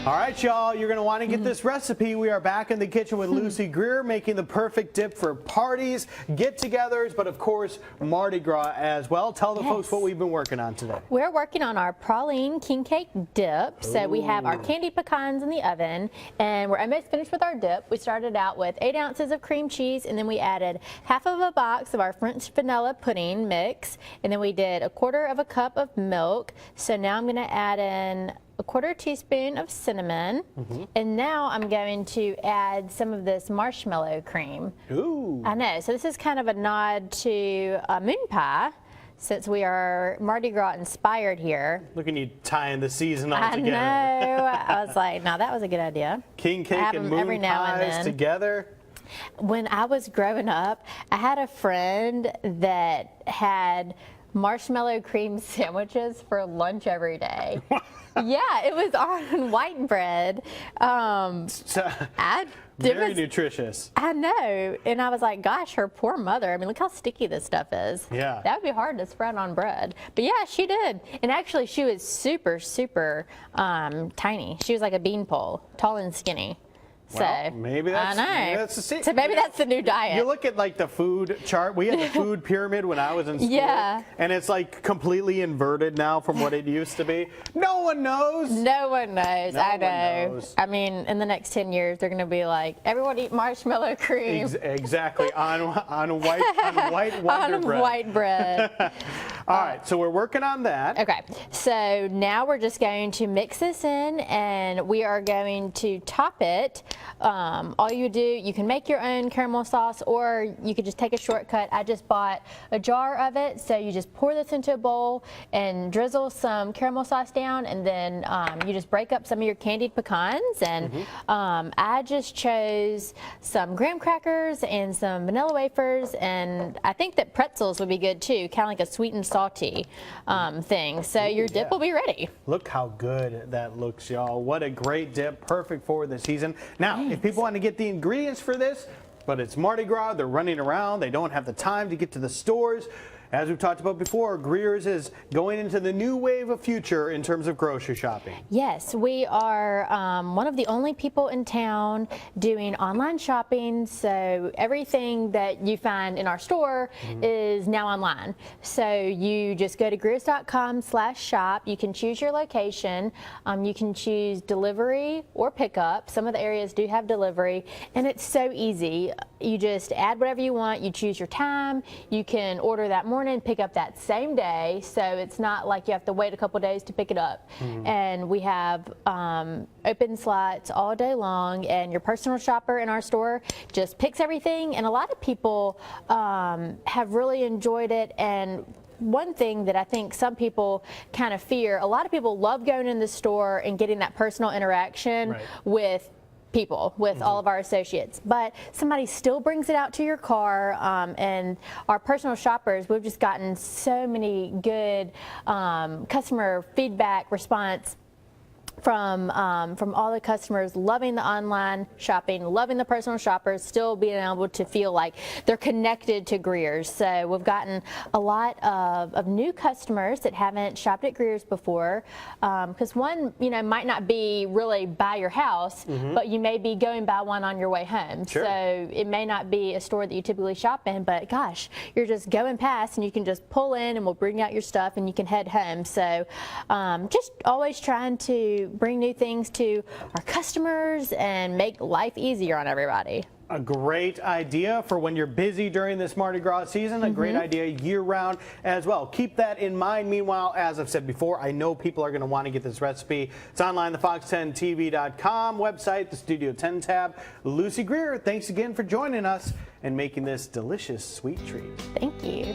All right, y'all, you're going to want to get this recipe. We are back in the kitchen with Lucy Greer making the perfect dip for parties, get-togethers, but of course, Mardi Gras as well. Tell the folks what we've been working on today. We're working on our Praline King Cake Dip. So we have our candied pecans in the oven, and we're almost finished with our dip. We started out with 8 ounces of cream cheese, and then we added half of a box of our French vanilla pudding mix, and then we did 1/4 cup of milk. So now I'm going to add in 1/4 teaspoon of cinnamon, and now I'm going to add some of this marshmallow cream. Ooh. I know, so this is kind of a nod to moon pie, since we are Mardi Gras inspired here. Look at you tying the season all I together. know. I was like, no, that was a good idea. King cake and moon pies together. When I was growing up, I had a friend that had marshmallow cream sandwiches for lunch every day. Yeah, it was on white bread. Very nutritious. I know, and I was like, gosh, her poor mother. I mean, look how sticky this stuff is. Yeah. That would be hard to spread on bread. But yeah, she did. And actually, she was super, super tiny. She was like a beanpole, tall and skinny. Well, so maybe that's, maybe that's the new diet. You look at like the food chart. We had the food pyramid when I was in school. Yeah. And it's like completely inverted now from what it used to be. No one knows. No one knows. No I know. one knows. I mean, in the next 10 years, they're going to be like, everyone eat marshmallow cream. Exactly. on white Wonder on bread. white bread. All right. So we're working on that. Okay. So now we're just going to mix this in, and we are going to top it. All you do, you can make your own caramel sauce, or you could just take a shortcut. I just bought a jar of it, so you just pour this into a bowl and drizzle some caramel sauce down, and then you just break up some of your candied pecans. And I just chose some graham crackers and some vanilla wafers, and I think that pretzels would be good too, kind of like a sweet and salty thing. So your dip will be ready. Look how good that looks, y'all. What a great dip, perfect for the season. Now, if people want to get the ingredients for this, but it's Mardi Gras, they're running around, they don't have the time to get to the stores. As we've talked about before, Greer's is going into the new wave of future in terms of grocery shopping. Yes, we are one of the only people in town doing online shopping, so everything that you find in our store is now online. So you just go to greers.com/shop. You can choose your location. You can choose delivery or pickup. Some of the areas do have delivery, and it's so easy. You just add whatever you want. You choose your time. You can order that morning, pick up that same day, so it's not like you have to wait a couple days to pick it up. And we have open slots all day long, and your personal shopper in our store just picks everything, and a lot of people have really enjoyed it. And one thing that I think some people kind of fear, a lot of people love going in the store and getting that personal interaction with people, with all of our associates, but somebody still brings it out to your car. And our personal shoppers, we've just gotten so many good customer feedback response from all the customers, loving the online shopping, loving the personal shoppers, still being able to feel like they're connected to Greer's. So we've gotten a lot of new customers that haven't shopped at Greer's before, because one, might not be really by your house, but you may be going by one on your way home. Sure. So it may not be a store that you typically shop in, but gosh, you're just going past and you can just pull in and we'll bring out your stuff and you can head home. So just always trying to bring new things to our customers and make life easier on everybody. A great idea for when you're busy during this Mardi Gras season, a great idea year-round as well. Keep that in mind. Meanwhile, as I've said before, I know people are going to want to get this recipe. It's online, the fox10tv.com website, the Studio 10 tab. Lucy Greer, thanks again for joining us and making this delicious sweet treat. Thank you.